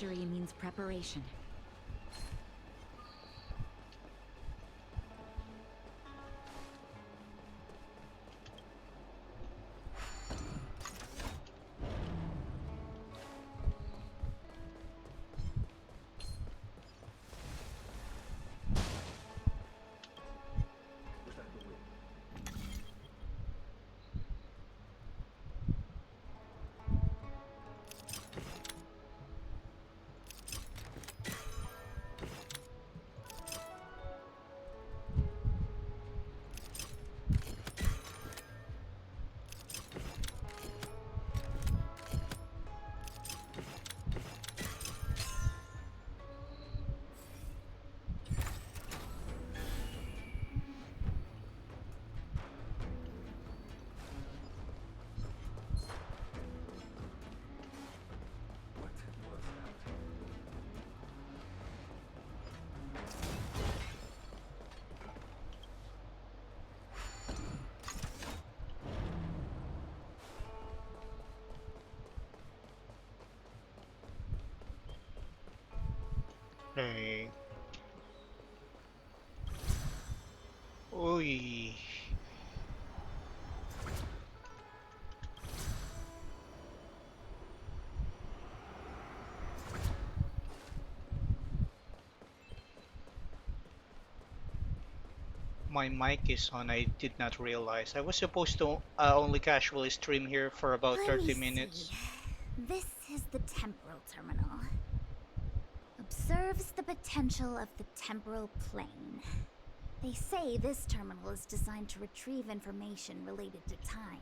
Victory means preparation. Okay. Uy. My mic is on. I did not realize. I was supposed to only casually stream here for about Let 30 me see. minutes. This is the temporal terminal. Observes the potential of the temporal plane. They say this terminal is designed to retrieve information related to time.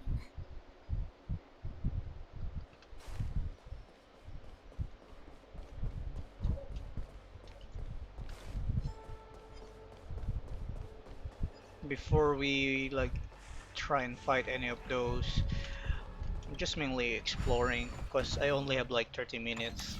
Before we like try and fight any of those, I'm just mainly exploring because I only have like 30 minutes.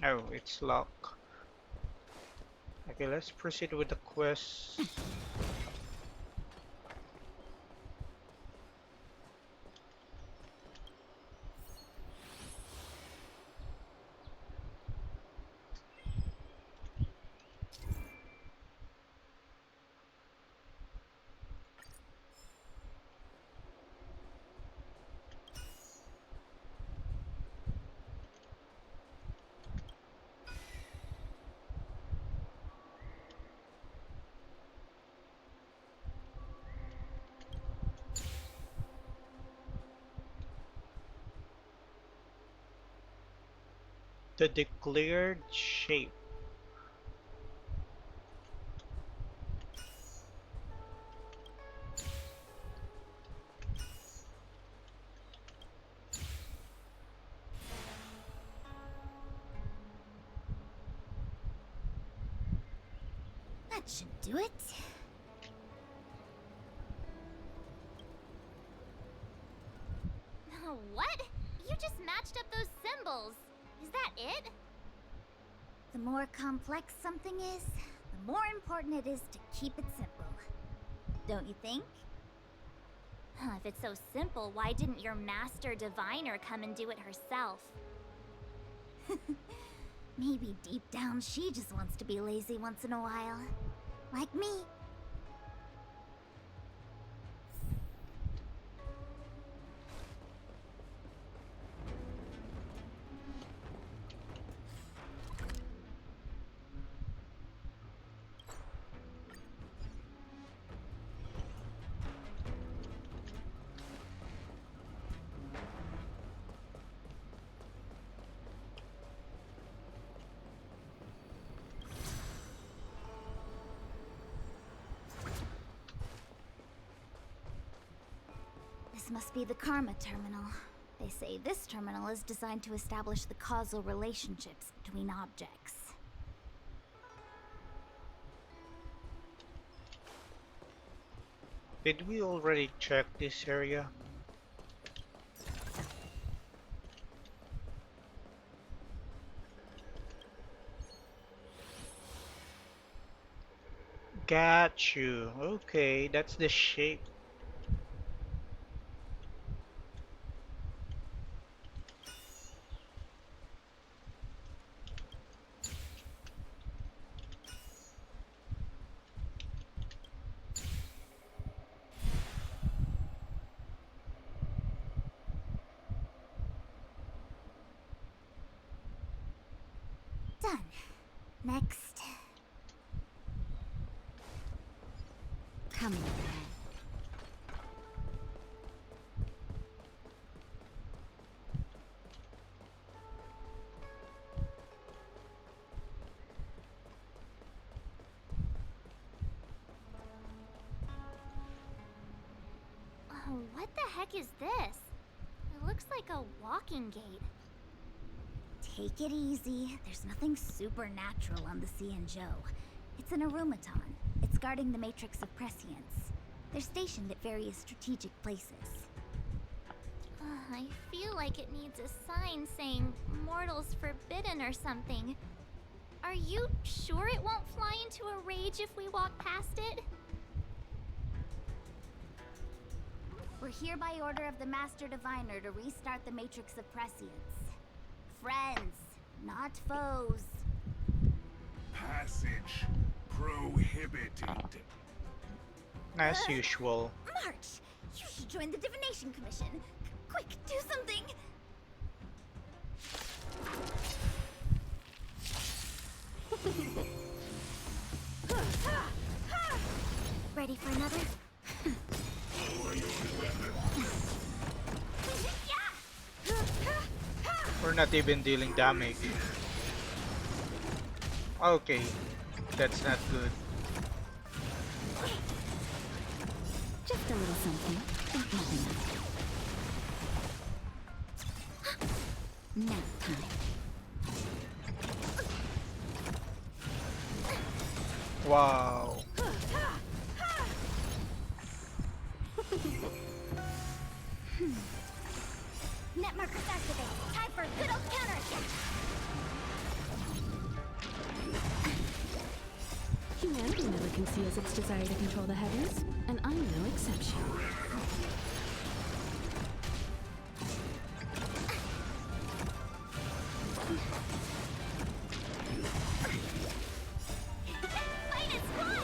Oh, it's locked. Okay, let's proceed with the quest. The declared shape. That should do it. What? You just matched up those symbols. Is that it? The more complex something is, the more important it is to keep it simple. Don't you think? If it's so simple, why didn't your master diviner come and do it herself? Maybe deep down she just wants to be lazy once in a while. Like me. This must be the Karma Terminal. They say this terminal is designed to establish the causal relationships between objects. Did we already check this area? Got you. Okay, that's the shape. Done. Next. Come on. Oh, what the heck is this? It looks like a walking gate. Take it easy. There's nothing supernatural on the CNJO. It's an Arumaton. It's guarding the Matrix of Prescience. They're stationed at various strategic places. I feel like it needs a sign saying mortals forbidden or something. Are you sure it won't fly into a rage if we walk past it? We're here by order of the Master Diviner to restart the Matrix of Prescience. Friends, not foes. Passage prohibited. As usual. March! You should join the Divination Commission. Quick, do something! Ready for another? We're not even dealing damage. Okay, that's not good. Just a little something. Think nothing of it. Nap time. Wow. Net markers activate. Time for a good old counterattack. Humanity never conceals its desire to control the heavens, and I'm no exception. Fight is fun!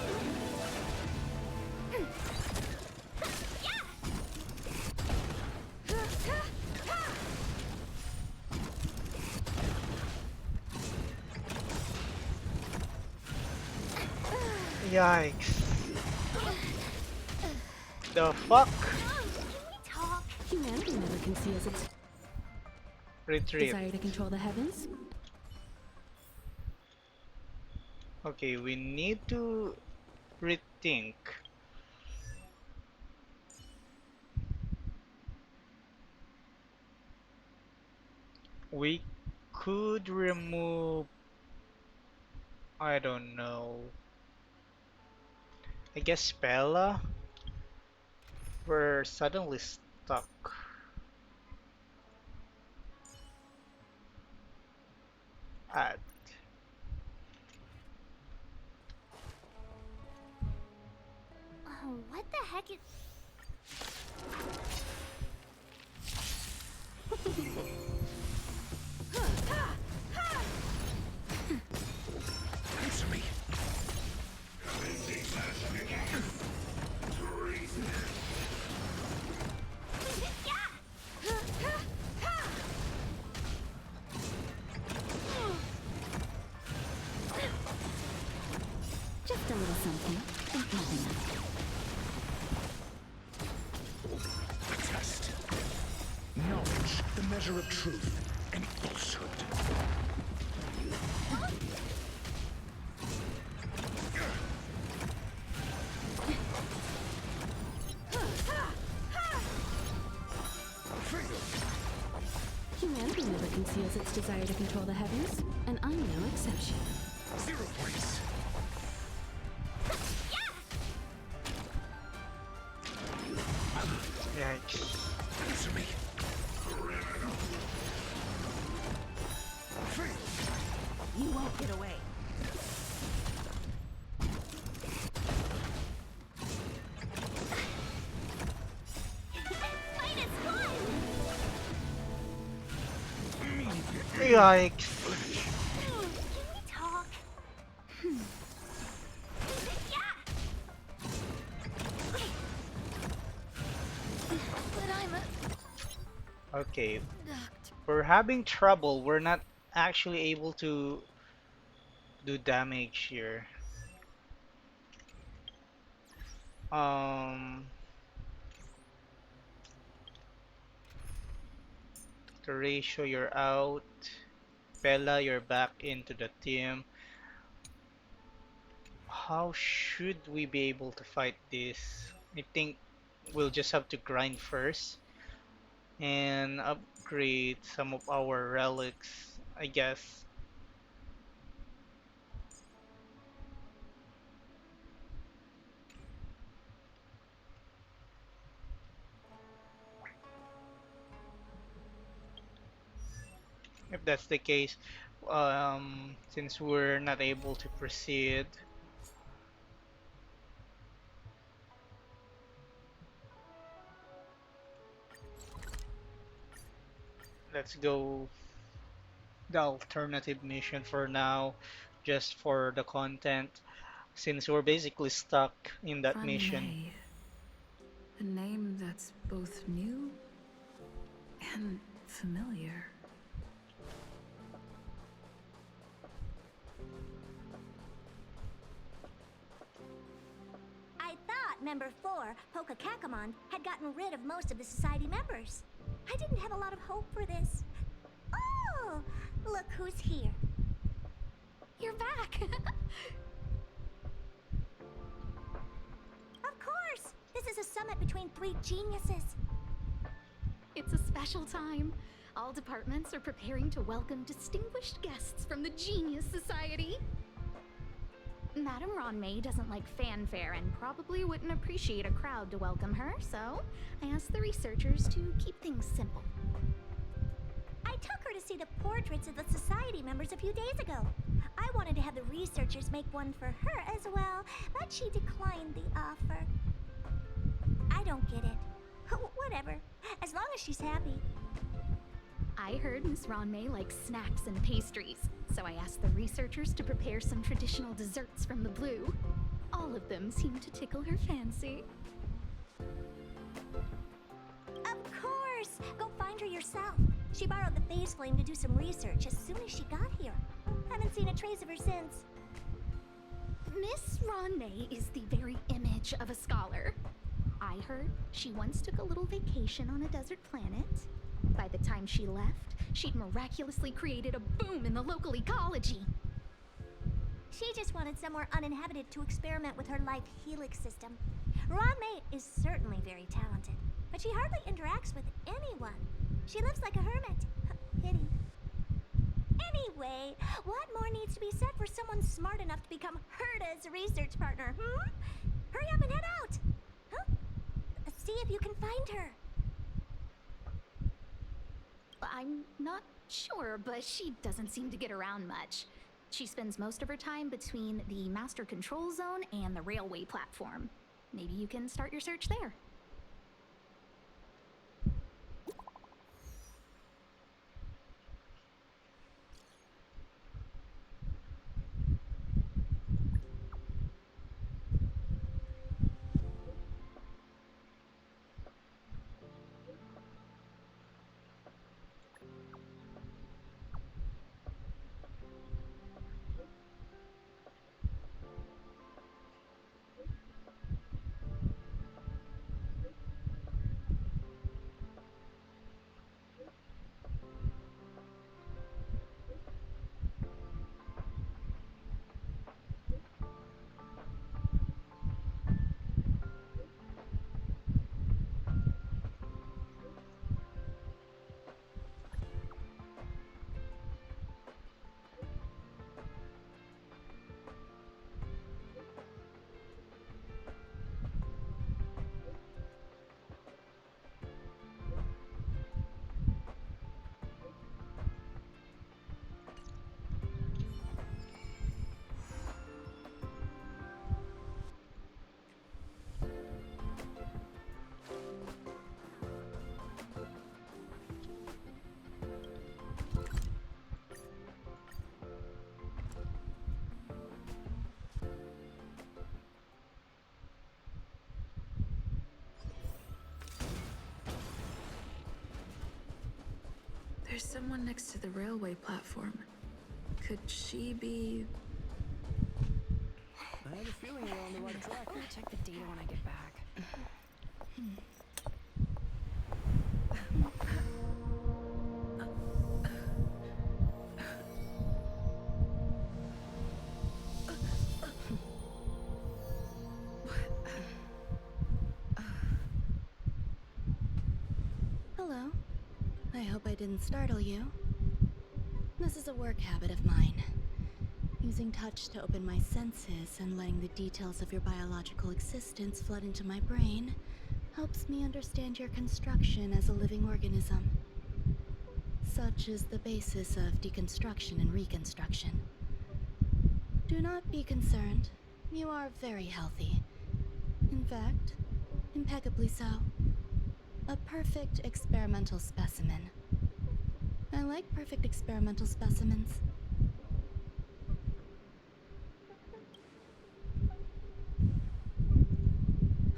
Yikes. The fuck? Talk. Humanity never conceals its Retreat. desire to control the heavens. Okay, we need to rethink. We could remove, I don't know. I guess Bella? We're suddenly stuck. hat. Oh, what the heck is... Answer me. Just a little something. Think nothing of it. A test. Knowledge, the measure of truth and falsehood. Humanity never conceals its desire to control the heavens, and I'm no exception. 0 points. Yikes. Answer me. You won't get away. Fight is fun! Yikes. Can we talk? But I'm a Okay, doctor. we're having trouble. We're not actually able to do damage here. Um, the ratio, you're out. Bella, you're back into the team. How should we be able to fight this? I think we'll just have to grind first and upgrade some of our relics, I guess. If that's the case, since we're not able to proceed, let's go the alternative mission for now, just for the content, since we're basically stuck in that mission. May. A name that's both new and familiar. I thought Member 4, Hoka had gotten rid of most of the society members. I didn't have a lot of hope for this. Oh, look who's here. You're back. Of course. This is a summit between 3 geniuses. It's a special time. All departments are preparing to welcome distinguished guests from the Genius Society. Madame Ron-May doesn't like fanfare and probably wouldn't appreciate a crowd to welcome her, so I asked the researchers to keep things simple. I took her to see the portraits of the society members a few days ago. I wanted to have the researchers make one for her as well, but she declined the offer. I don't get it. Whatever, as long as she's happy. I heard Miss Ron-May likes snacks and pastries, so I asked the researchers to prepare some traditional desserts from the blue. All of them seemed to tickle her fancy. Of course! Go find her yourself. She borrowed the phase flame to do some research as soon as she got here. Haven't seen a trace of her since. Miss Ron-May is the very image of a scholar. I heard she once took a little vacation on a desert planet. By the time she left, she'd miraculously created a boom in the local ecology. She just wanted somewhere uninhabited to experiment with her life helix system. Ron-May is certainly very talented, but she hardly interacts with anyone. She lives like a hermit. Pity. Anyway, what more needs to be said for someone smart enough to become Herta's research partner, Hurry up and head out! Huh? See if you can find her. I'm not Sure, but she doesn't seem to get around much. She spends most of her time between the master control zone and the railway platform. Maybe you can start your search there. There's someone next to the railway platform. Could she be... I have a feeling we're on the right track. I'll check the data when I get back. Hello. I hope I didn't startle you. This is a work habit of mine. Using touch to open my senses and letting the details of your biological existence flood into my brain helps me understand your construction as a living organism. Such is the basis of deconstruction and reconstruction. Do not be concerned. You are very healthy. In fact, impeccably so. A perfect experimental specimen. I like perfect experimental specimens.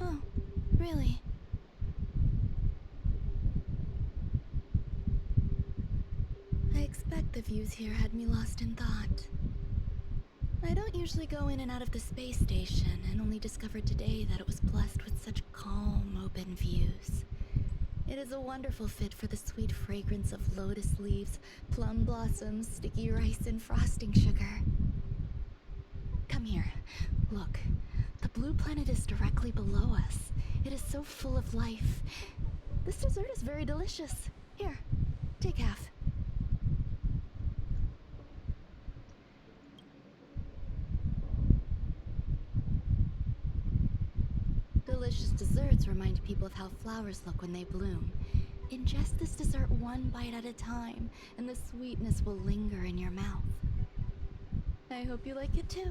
Oh, really? I expect the views here had me lost in thought. I don't usually go in and out of the space station, and only discovered today that it was blessed with such calm, open views. It is a wonderful fit for the sweet fragrance of lotus leaves, plum blossoms, sticky rice, and frosting sugar. Come here. Look. The blue planet is directly below us. It is so full of life. This dessert is very delicious. Here, take half. Delicious desserts remind people of how flowers look when they bloom. Ingest this dessert one bite at a time, and the sweetness will linger in your mouth. I hope you like it too.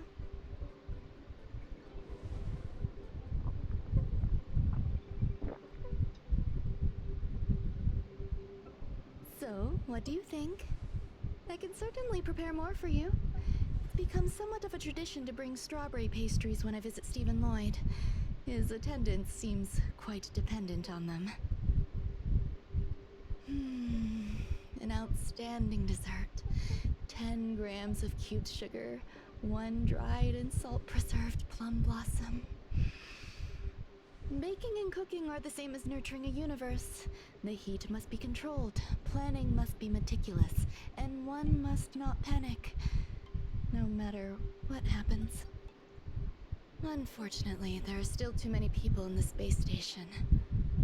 So, what do you think? I can certainly prepare more for you. It's become somewhat of a tradition to bring strawberry pastries when I visit Stephen Lloyd. His attendance seems quite dependent on them. An outstanding dessert. 10 grams of cubed sugar, 1 dried and salt-preserved plum blossom. Baking and cooking are the same as nurturing a universe. The heat must be controlled, planning must be meticulous, and one must not panic, no matter what happens. Unfortunately, there are still too many people in the space station.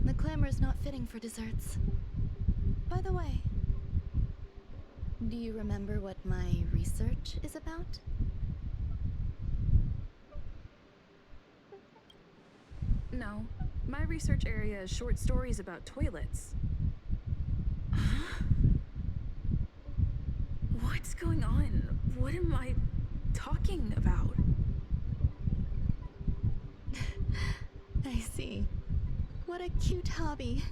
The clamor is not fitting for desserts. By the way, do you remember what my research is about? No. My research area is short stories about toilets. What's going on? What am I talking about? I see. What a cute hobby.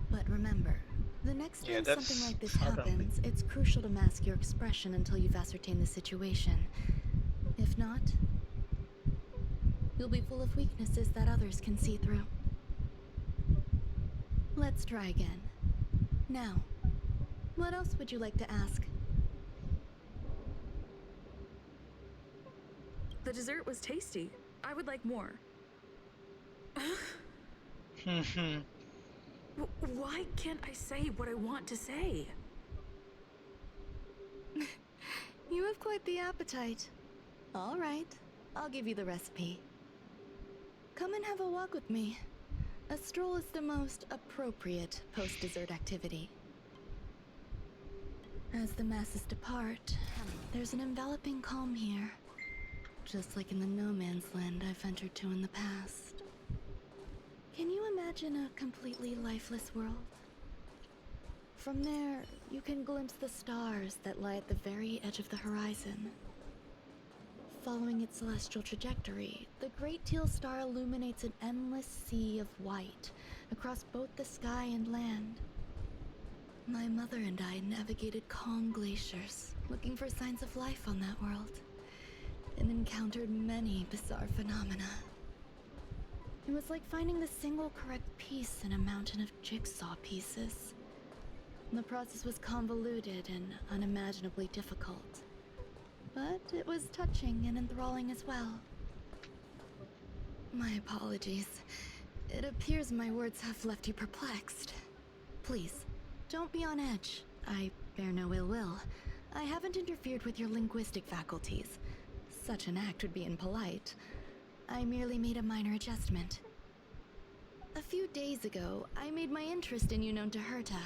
But remember, the next Yeah, time something that's like this suddenly. happens, it's crucial to mask your expression until you've ascertained the situation. If not, you'll be full of weaknesses that others can see through. Let's try again. Now, what else would you like to ask? The dessert was tasty. I would like more. Why can't I say what I want to say? You have quite the appetite. All right, I'll give you the recipe. Come and have a walk with me. A stroll is the most appropriate post-dessert activity. As the masses depart, there's an enveloping calm here, just like in the no man's land I've ventured to in the past. Can you imagine a completely lifeless world? From there, you can glimpse the stars that lie at the very edge of the horizon. Following its celestial trajectory, the Great Teal Star illuminates an endless sea of white across both the sky and land. My mother and I navigated calm glaciers, looking for signs of life on that world, and encountered many bizarre phenomena. It was like finding the single correct piece in a mountain of jigsaw pieces. The process was convoluted and unimaginably difficult, but it was touching and enthralling as well. My apologies. It appears my words have left you perplexed. Please, don't be on edge. I bear no ill will. I haven't interfered with your linguistic faculties. Such an act would be impolite. I merely made a minor adjustment. A few days ago, I made my interest in you known to Herta.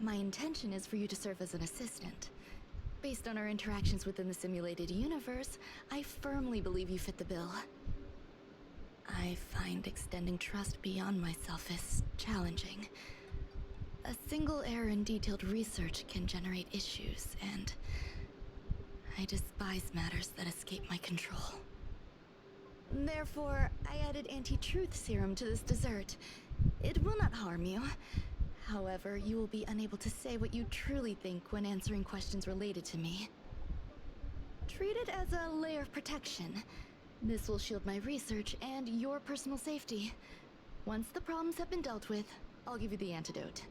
My intention is for you to serve as an assistant. Based on our interactions within the simulated universe, I firmly believe you fit the bill. I find extending trust beyond myself is challenging. A single error in detailed research can generate issues, and I despise matters that escape my control. Therefore, I added anti-truth serum to this dessert. It will not harm you. However, you will be unable to say what you truly think when answering questions related to me. Treat it as a layer of protection. This will shield my research and your personal safety. Once the problems have been dealt with, I'll give you the antidote.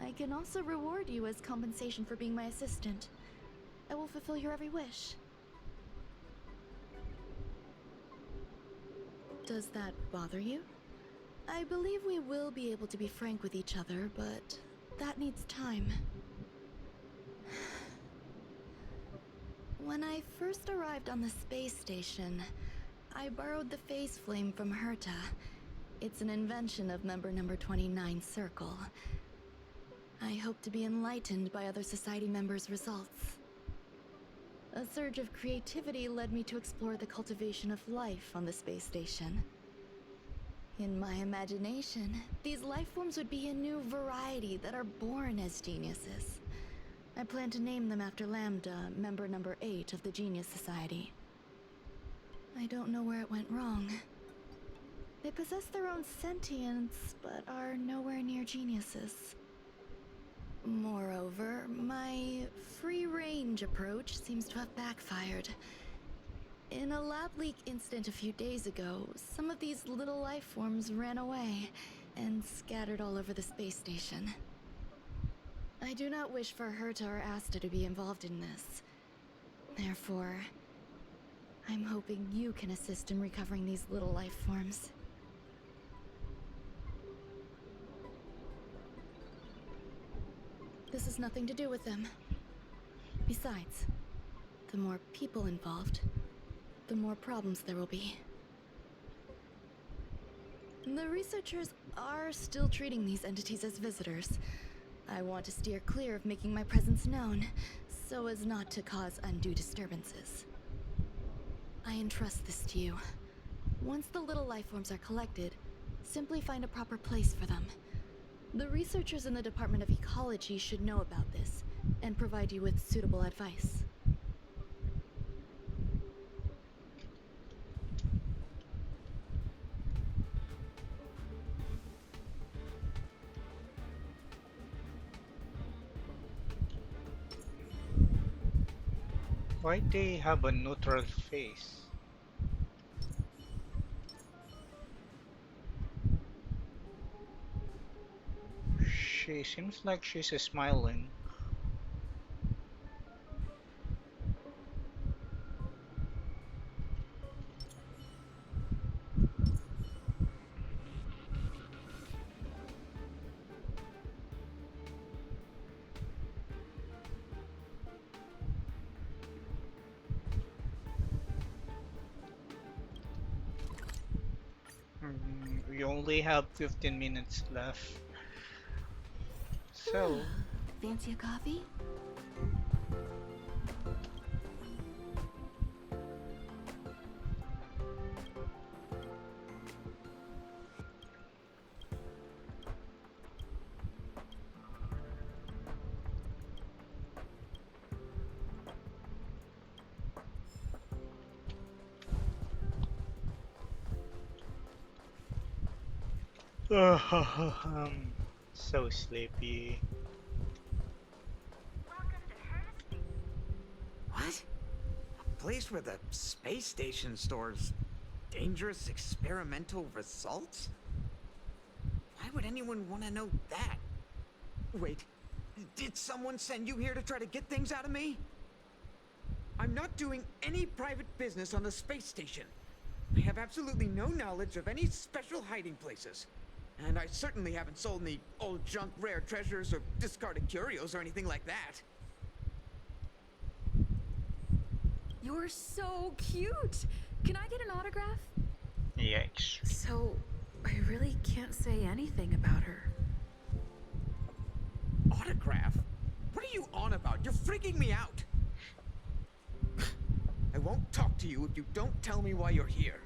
I can also reward you as compensation for being my assistant. I will fulfill your every wish. Does that bother you? I believe we will be able to be frank with each other, but that needs time. When I first arrived on the space station, I borrowed the phase flame from Herta. It's an invention of member number 29 Circle. I hope to be enlightened by other society members' results. A surge of creativity led me to explore the cultivation of life on the space station. In my imagination, these life forms would be a new variety that are born as geniuses. I plan to name them after Lambda, member number 8 of the Genius Society. I don't know where it went wrong. They possess their own sentience, but are nowhere near geniuses. Moreover, my free-range approach seems to have backfired. In a lab leak incident a few days ago, some of these little life forms ran away and scattered all over the space station. I do not wish for Herta or Asta to be involved in this. Therefore, I'm hoping you can assist in recovering these little life forms. This has nothing to do with them. Besides, the more people involved, the more problems there will be. The researchers are still treating these entities as visitors. I want to steer clear of making my presence known, so as not to cause undue disturbances. I entrust this to you. Once the little life forms are collected, simply find a proper place for them. The researchers in the Department of Ecology should know about this, and provide you with suitable advice. Why they have a neutral face? She seems like she's smiling. We only have 15 minutes left. So, Fancy a coffee? I'm so sleepy. What? A place where the space station stores dangerous experimental results? Why would anyone want to know that? Wait, did someone send you here to try to get things out of me? I'm not doing any private business on the space station. I have absolutely no knowledge of any special hiding places. And I certainly haven't sold any old junk rare treasures or discarded curios or anything like that. You're so cute! Can I get an autograph? Yikes. So, I really can't say anything about her. Autograph? What are you on about? You're freaking me out! I won't talk to you if you don't tell me why you're here.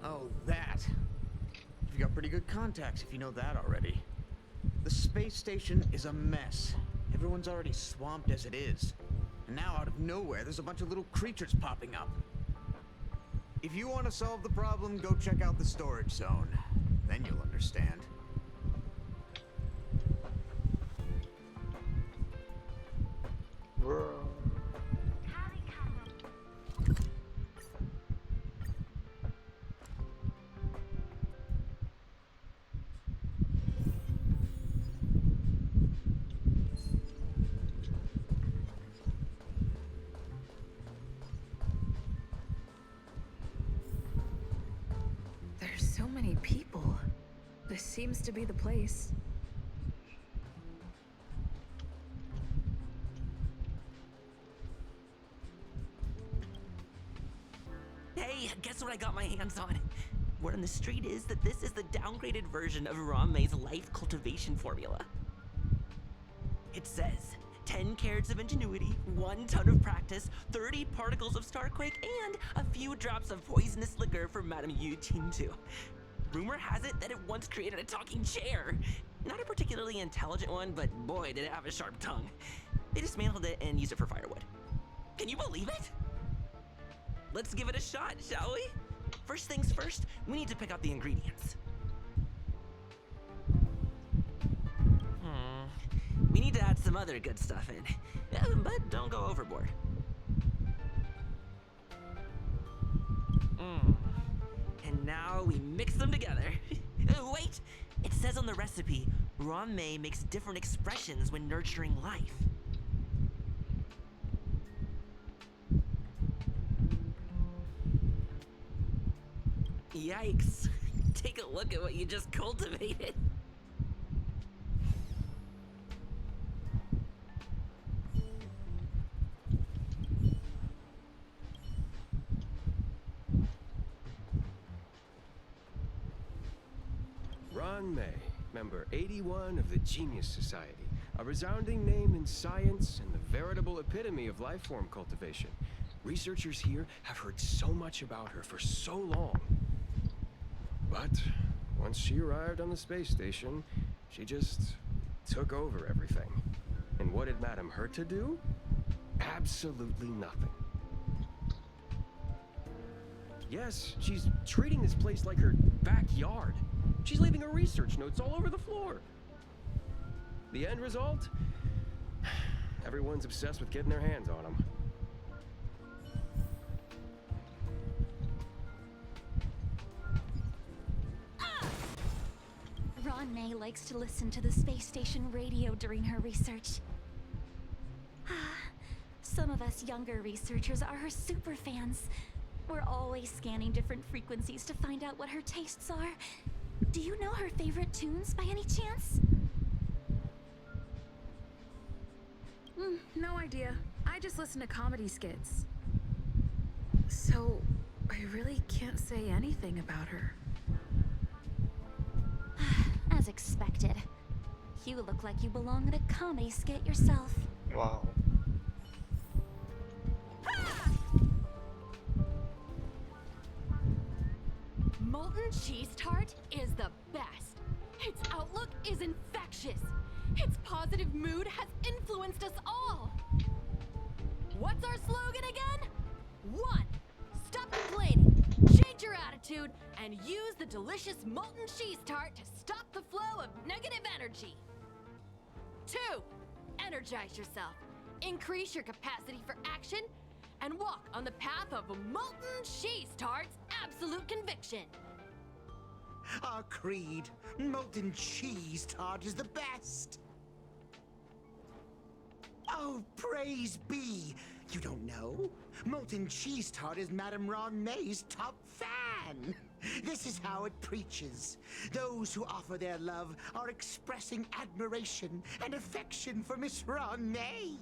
Oh, that. You've got pretty good contacts if you know that already. The space station is a mess. Everyone's already swamped as it is. And now out of nowhere, there's a bunch of little creatures popping up. If you want to solve the problem, go check out the storage zone. Then you'll understand. There's so many people. This seems to be the place. Hey, guess what I got my hands on? Word on the street is that this is the downgraded version of Ranmei's life cultivation formula. It says 10 carats of ingenuity, 1 ton of practice, 30 particles of starquake, and a few drops of poisonous liquor for Madame Yu Qingtu. Rumor has it that it once created a talking chair. Not a particularly intelligent one, but boy, did it have a sharp tongue. They dismantled it and used it for firewood. Can you believe it? Let's give it a shot, shall we? First things first, we need to pick out the ingredients. We need to add some other good stuff in, but don't go overboard. And now we mix them together. Wait! It says on the recipe, Ranmei makes different expressions when nurturing life. Yikes. Take a look at what you just cultivated. Ranmei, member 81 of the Genius Society, a resounding name in science and the veritable epitome of life form cultivation. Researchers here have heard so much about her for so long. But once she arrived on the space station, she just took over everything. And what did Madame Herta do? Absolutely nothing. Yes, she's treating this place like her backyard. She's leaving her research notes all over the floor. The end result? Everyone's obsessed with getting their hands on them. Ron May likes to listen to the space station radio during her research. Some of us younger researchers are her super fans. We're always scanning different frequencies to find out what her tastes are. Do you know her favorite tunes by any chance? No idea. I just listen to comedy skits. So, I really can't say anything about her. As expected. You look like you belong in a comedy skit yourself. Wow. Molten cheese tart is the best. Its outlook is infectious. Its positive mood has influenced us all. What's our slogan again? 1. Stop complaining, change your attitude, and use the delicious molten cheese tart to stop the flow of negative energy. 2. Energize yourself, increase your capacity for action, and walk on the path of molten cheese tart's absolute conviction. Our creed, molten cheese tart is the best. Oh, praise be! You don't know? Molten cheese tart is Madame Ron May's top fan. This is how it preaches. Those who offer their love are expressing admiration and affection for Miss Ron May.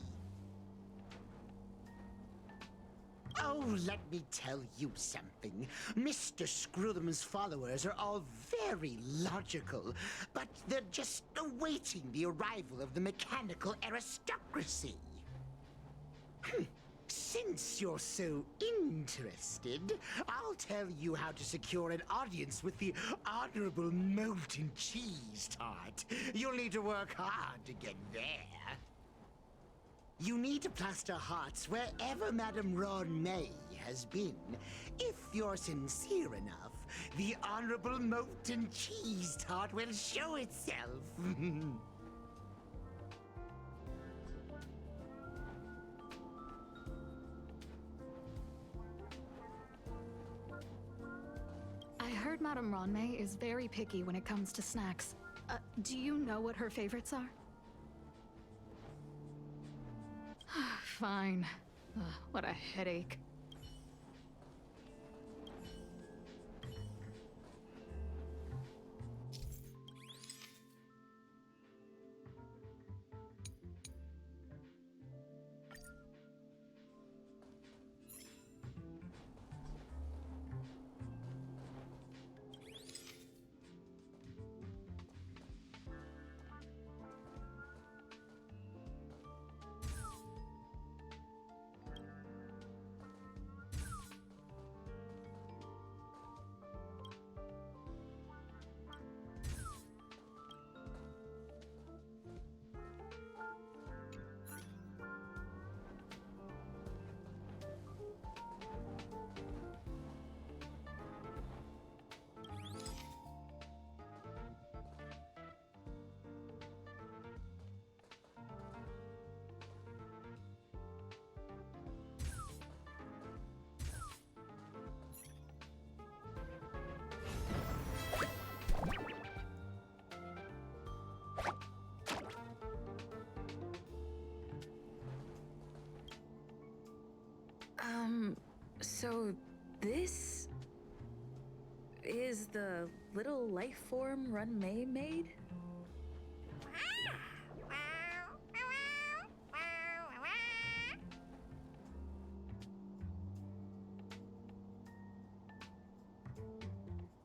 Oh, let me tell you something. Mr. Screwthum's followers are all very logical, but they're just awaiting the arrival of the mechanical aristocracy. Since you're so interested, I'll tell you how to secure an audience with the Honorable Molten Cheese Tart. You'll need to work hard to get there. You need to plaster hearts wherever Madame Ron May has been. If you're sincere enough, the Honorable Molten Cheese Tart will show itself. I heard Madame Ron May is very picky when it comes to snacks. Do you know what her favorites are? Fine. What a headache. So this is the little life form Run May made?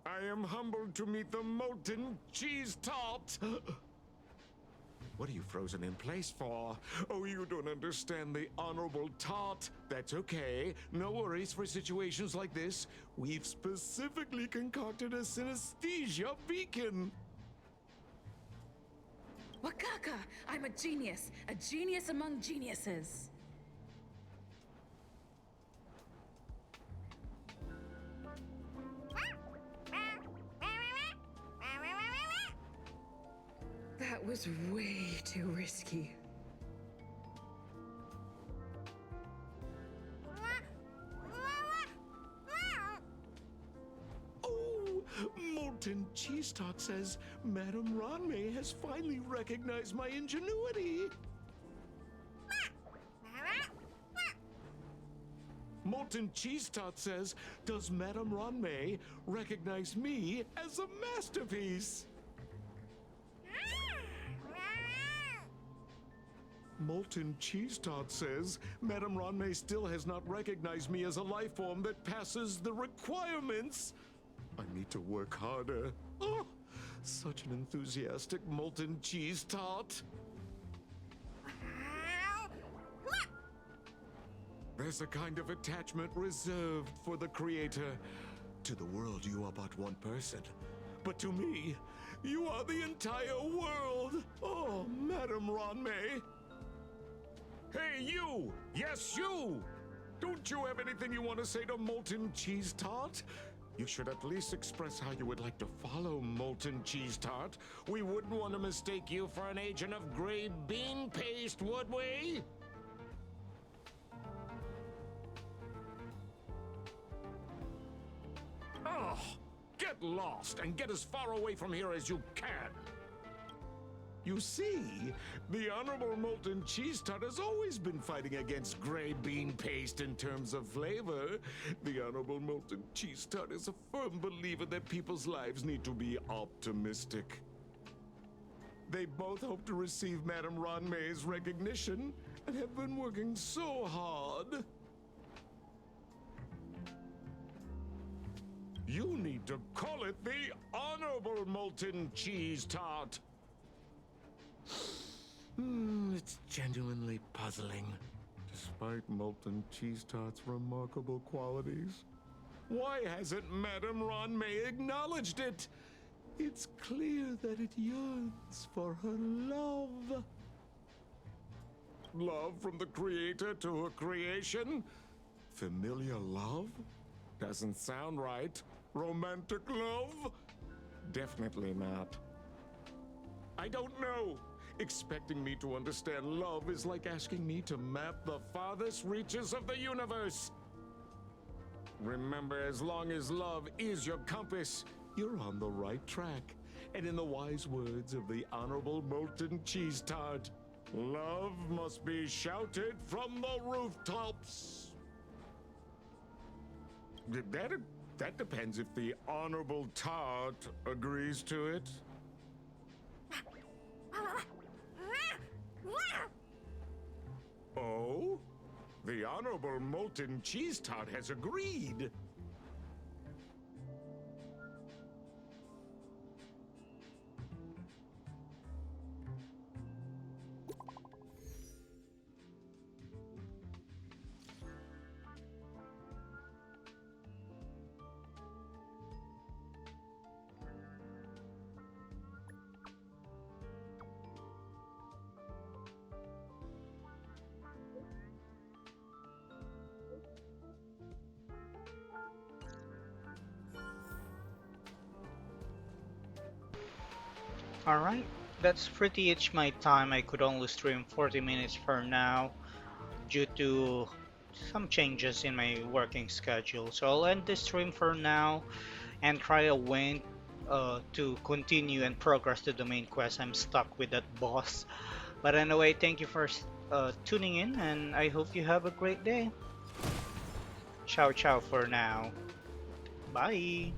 I am humbled to meet the molten cheese tart. What are you frozen in place for? Oh, you don't understand the Honorable Tart. That's okay. No worries for situations like this. We've specifically concocted a synesthesia beacon. Wakaka! I'm a genius among geniuses. That was way too risky. Oh, Molten Cheese Tart says Madame Ranmei has finally recognized my ingenuity. Molten Cheese Tart says, does Madame Ranmei recognize me as a masterpiece? Molten Cheese Tart says, Madame Ranmei still has not recognized me as a life form that passes the requirements. I need to work harder. Oh, such an enthusiastic Molten Cheese Tart. There's a kind of attachment reserved for the creator. To the world, you are but one person. But to me, you are the entire world. Oh, Madame Ranmei. Hey, you! Yes, you! Don't you have anything you want to say to Molten Cheese Tart? You should at least express how you would like to follow Molten Cheese Tart. We wouldn't want to mistake you for an agent of gray bean paste, would we? Oh, get lost and get as far away from here as you can. You see, the Honorable Molten Cheese Tart has always been fighting against gray bean paste in terms of flavor. The Honorable Molten Cheese Tart is a firm believer that people's lives need to be optimistic. They both hope to receive Madame Ranmei's recognition and have been working so hard. You need to call it the Honorable Molten Cheese Tart. It's genuinely puzzling. Despite Molten Cheese Tart's remarkable qualities, why hasn't Madame Ranmei acknowledged it? It's clear that it yearns for her love. Love from the creator to her creation? Familiar love? Doesn't sound right. Romantic love? Definitely not. I don't know. Expecting me to understand love is like asking me to map the farthest reaches of the universe. Remember, as long as love is your compass, you're on the right track. And in the wise words of the Honorable Molten Cheese Tart, love must be shouted from the rooftops. That depends if the Honorable Tart agrees to it. Oh? The Honorable Molten Cheese Tart has agreed. Alright, that's pretty much my time. I could only stream 40 minutes for now due to some changes in my working schedule. So I'll end this stream for now and try a win to continue and progress to the main quest. I'm stuck with that boss. But anyway, thank you for tuning in and I hope you have a great day. Ciao ciao for now. Bye.